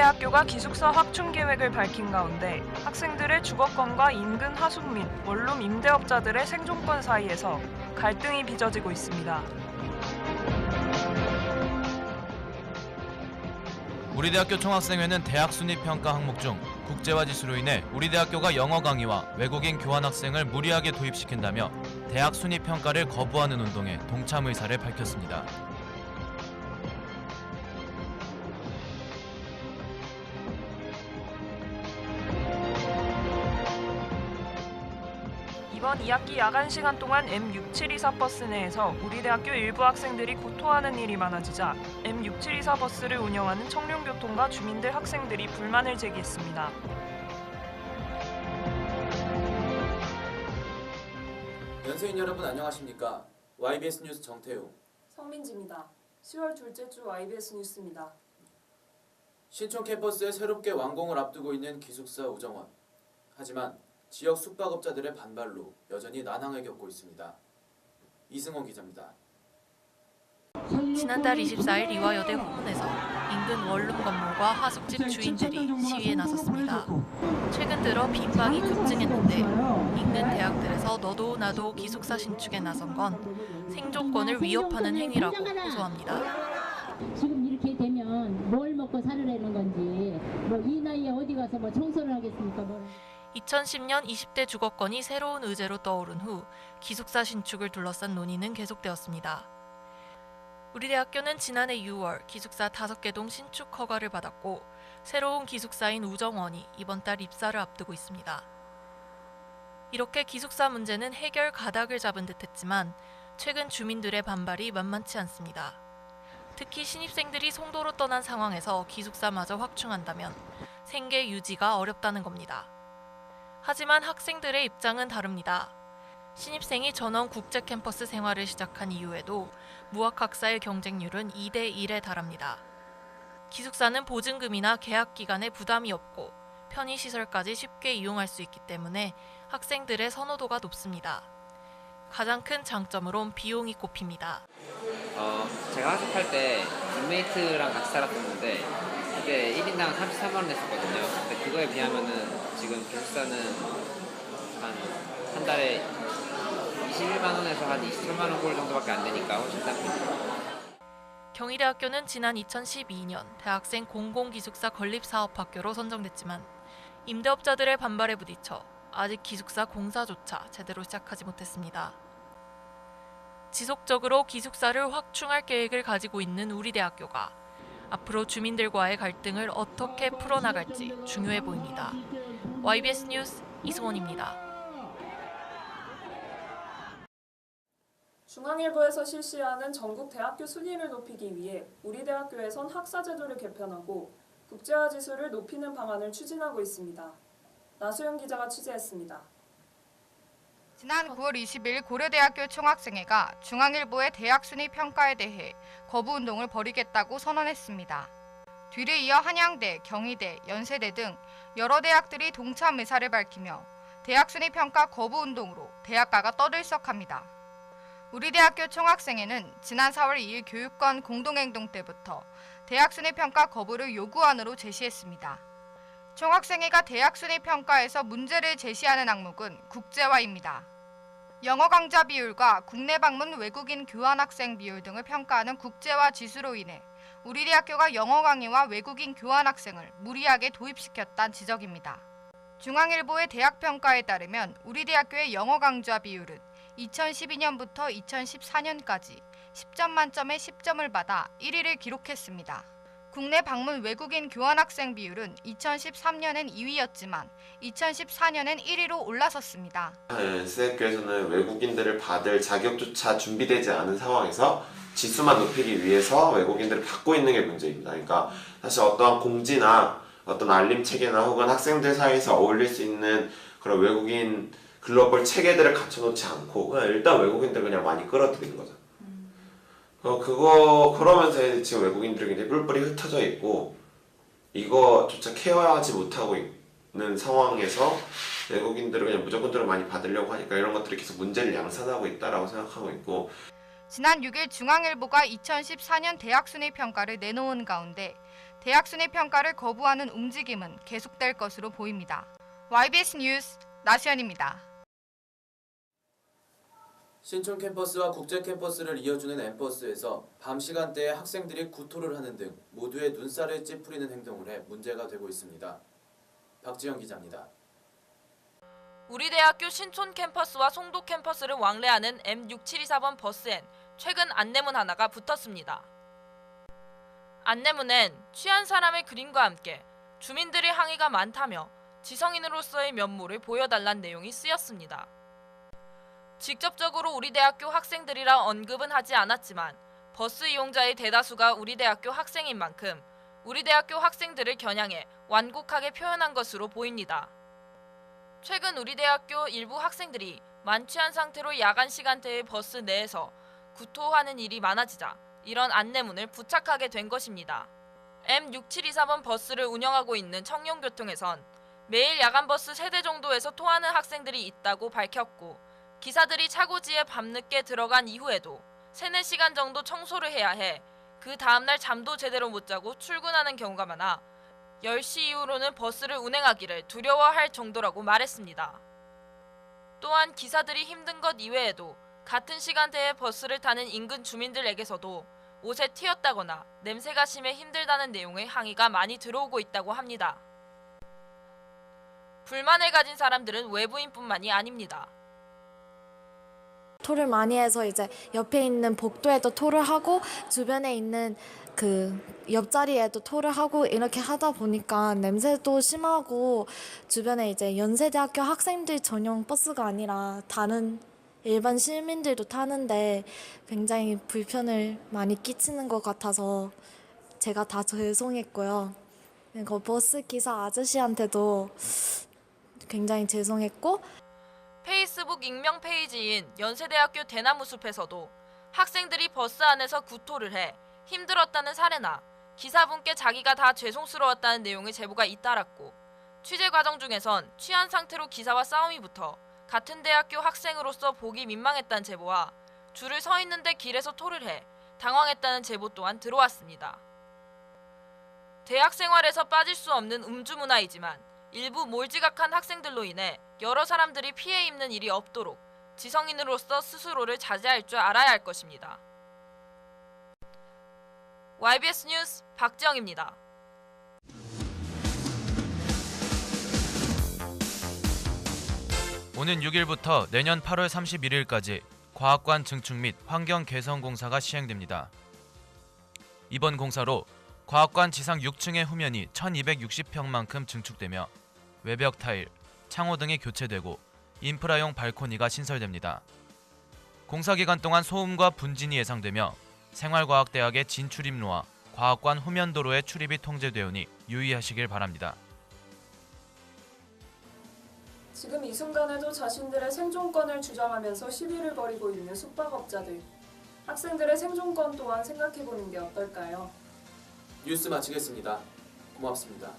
우리대학교가 기숙사 확충 계획을 밝힌 가운데 학생들의 주거권과 인근 하숙 및 원룸 임대업자들의 생존권 사이에서 갈등이 빚어지고 있습니다. 우리대학교 총학생회는 대학 순위평가 항목 중 국제화 지수로 인해 우리대학교가 영어 강의와 외국인 교환 학생을 무리하게 도입시킨다며 대학 순위평가를 거부하는 운동에 동참 의사를 밝혔습니다. 이번 2학기 야간 시간 동안 M6724 버스 내에서 우리대학교 일부 학생들이 구토하는 일이 많아지자 M6724 버스를 운영하는 청룡교통과 주민들 학생들이 불만을 제기했습니다. 연수인 여러분 안녕하십니까? YBS 뉴스 정태우, 성민지입니다. 10월 둘째 주 YBS 뉴스입니다. 신촌 캠퍼스에 새롭게 완공을 앞두고 있는 기숙사 우정원. 하지만 지역 숙박업자들의 반발로 여전히 난항을 겪고 있습니다. 이승원 기자입니다. 지난달 24일 이화여대 후문에서 인근 원룸 건물과 하숙집 주인들이 시위에 나섰습니다. 최근 들어 빈방이 급증했는데 인근 대학들에서 너도 나도 기숙사 신축에 나선 건 생존권을 위협하는 행위라고 호소합니다. 지금 이렇게 되면 뭘 먹고 살으라는 건지 이 나이에 어디 가서 청소를 하겠습니까? 2010년 20대 주거권이 새로운 의제로 떠오른 후 기숙사 신축을 둘러싼 논의는 계속되었습니다. 우리 대학교는 지난해 6월 기숙사 5개 동 신축 허가를 받았고 새로운 기숙사인 우정원이 이번 달 입사를 앞두고 있습니다. 이렇게 기숙사 문제는 해결 가닥을 잡은 듯했지만 최근 주민들의 반발이 만만치 않습니다. 특히 신입생들이 송도로 떠난 상황에서 기숙사마저 확충한다면 생계 유지가 어렵다는 겁니다. 하지만 학생들의 입장은 다릅니다. 신입생이 전원 국제 캠퍼스 생활을 시작한 이후에도 무학학사의 경쟁률은 2대 1에 달합니다. 기숙사는 보증금이나 계약 기간에 부담이 없고 편의시설까지 쉽게 이용할 수 있기 때문에 학생들의 선호도가 높습니다. 가장 큰 장점으론 비용이 꼽힙니다. 제가 하숙할 때 룸메이트랑 같이 살았었는데 그때 1인당 33만 원 냈었거든요. 근데 그거에 비하면은 지금 기숙사는 한 달에 21만 원에서 한 23만 원 꼴 정도밖에 안 되니까 훨씬 쌉니다. 경희대학교는 지난 2012년 대학생 공공기숙사 건립사업학교로 선정됐지만 임대업자들의 반발에 부딪혀 아직 기숙사 공사조차 제대로 시작하지 못했습니다. 지속적으로 기숙사를 확충할 계획을 가지고 있는 우리 대학교가 앞으로 주민들과의 갈등을 어떻게 풀어나갈지 중요해 보입니다. YBS 뉴스 이승원입니다. 중앙일보에서 실시하는 전국 대학교 순위를 높이기 위해 우리 대학교에선 학사 제도를 개편하고 국제화 지수를 높이는 방안을 추진하고 있습니다. 나수영 기자가 취재했습니다. 지난 9월 20일 고려대학교 총학생회가 중앙일보의 대학 순위 평가에 대해 거부 운동을 벌이겠다고 선언했습니다. 뒤를 이어 한양대, 경희대, 연세대 등 여러 대학들이 동참 의사를 밝히며 대학 순위 평가 거부 운동으로 대학가가 떠들썩합니다. 우리 대학교 총학생회는 지난 4월 2일 교육권 공동행동 때부터 대학 순위 평가 거부를 요구안으로 제시했습니다. 총학생회가 대학 순위 평가에서 문제를 제시하는 항목은 국제화입니다. 영어 강좌 비율과 국내 방문 외국인 교환 학생 비율 등을 평가하는 국제화 지수로 인해 우리 대학교가 영어 강의와 외국인 교환 학생을 무리하게 도입시켰다는 지적입니다. 중앙일보의 대학 평가에 따르면 우리 대학교의 영어 강좌 비율은 2012년부터 2014년까지 10점 만점에 10점을 받아 1위를 기록했습니다. 국내 방문 외국인 교환학생 비율은 2013년엔 2위였지만 2014년엔 1위로 올라섰습니다. 연세대학교에서는 외국인들을 받을 자격조차 준비되지 않은 상황에서 지수만 높이기 위해서 외국인들을 받고 있는 게 문제입니다. 그러니까 사실 어떠한 공지나 어떤 알림 체계나 혹은 학생들 사이에서 어울릴 수 있는 그런 외국인 글로벌 체계들을 갖춰놓지 않고 그냥 일단 외국인들 그냥 많이 끌어들이는 거죠. 그러면서 지금 외국인들이 굉장히 뿔뿔이 흩어져 있고 이거조차 케어하지 못하고 있는 상황에서 외국인들을 그냥 무조건적으로 많이 받으려고 하니까 이런 것들이 계속 문제를 양산하고 있다라고 생각하고 있고 지난 6일 중앙일보가 2014년 대학 순위 평가를 내놓은 가운데 대학 순위 평가를 거부하는 움직임은 계속될 것으로 보입니다. YBS 뉴스 나시연입니다. 신촌 캠퍼스와 국제 캠퍼스를 이어주는 M버스에서 밤 시간대에 학생들이 구토를 하는 등 모두의 눈살을 찌푸리는 행동을 해 문제가 되고 있습니다. 박지영 기자입니다. 우리 대학교 신촌 캠퍼스와 송도 캠퍼스를 왕래하는 M6724번 버스엔 최근 안내문 하나가 붙었습니다. 안내문엔 취한 사람의 그림과 함께 주민들의 항의가 많다며 지성인으로서의 면모를 보여달란 내용이 쓰였습니다. 직접적으로 우리 대학교 학생들이라 언급은 하지 않았지만 버스 이용자의 대다수가 우리 대학교 학생인 만큼 우리 대학교 학생들을 겨냥해 완곡하게 표현한 것으로 보입니다. 최근 우리 대학교 일부 학생들이 만취한 상태로 야간 시간대의 버스 내에서 구토하는 일이 많아지자 이런 안내문을 부착하게 된 것입니다. M6724번 버스를 운영하고 있는 청룡교통에선 매일 야간버스 3대 정도에서 토하는 학생들이 있다고 밝혔고 기사들이 차고지에 밤늦게 들어간 이후에도 3-4시간 정도 청소를 해야 해 그 다음날 잠도 제대로 못 자고 출근하는 경우가 많아 10시 이후로는 버스를 운행하기를 두려워할 정도라고 말했습니다. 또한 기사들이 힘든 것 이외에도 같은 시간대에 버스를 타는 인근 주민들에게서도 옷에 튀었다거나 냄새가 심해 힘들다는 내용의 항의가 많이 들어오고 있다고 합니다. 불만을 가진 사람들은 외부인뿐만이 아닙니다. 토를 많이 해서 이제 옆에 있는 복도에도 토를 하고 주변에 있는 그 옆자리에도 토를 하고 이렇게 하다 보니까 냄새도 심하고 주변에 이제 연세대학교 학생들 전용 버스가 아니라 다른 일반 시민들도 타는데 굉장히 불편을 많이 끼치는 것 같아서 제가 다 죄송했고요. 그 버스 기사 아저씨한테도 굉장히 죄송했고 페이스북 익명 페이지인 연세대학교 대나무숲에서도 학생들이 버스 안에서 구토를 해 힘들었다는 사례나 기사분께 자기가 다 죄송스러웠다는 내용의 제보가 잇따랐고 취재 과정 중에선 취한 상태로 기사와 싸움이 붙어 같은 대학교 학생으로서 보기 민망했다는 제보와 줄을 서 있는데 길에서 토를 해 당황했다는 제보 또한 들어왔습니다. 대학 생활에서 빠질 수 없는 음주 문화이지만 일부 몰지각한 학생들로 인해 여러 사람들이 피해 입는 일이 없도록 지성인으로서 스스로를 자제할 줄 알아야 할 것입니다. YBS 뉴스 박지영입니다. 오는 6일부터 내년 8월 31일까지 과학관 증축 및 환경 개선 공사가 시행됩니다. 이번 공사로 과학관 지상 6층의 후면이 1260평만큼 증축되며 외벽 타일, 창호 등이 교체되고 인프라용 발코니가 신설됩니다. 공사 기간 동안 소음과 분진이 예상되며 생활과학대학의 진출입로와 과학관 후면도로의 출입이 통제되오니 유의하시길 바랍니다. 지금 이 순간에도 자신들의 생존권을 주장하면서 시위를 벌이고 있는 숙박업자들. 학생들의 생존권 또한 생각해보는 게 어떨까요? 뉴스 마치겠습니다. 고맙습니다.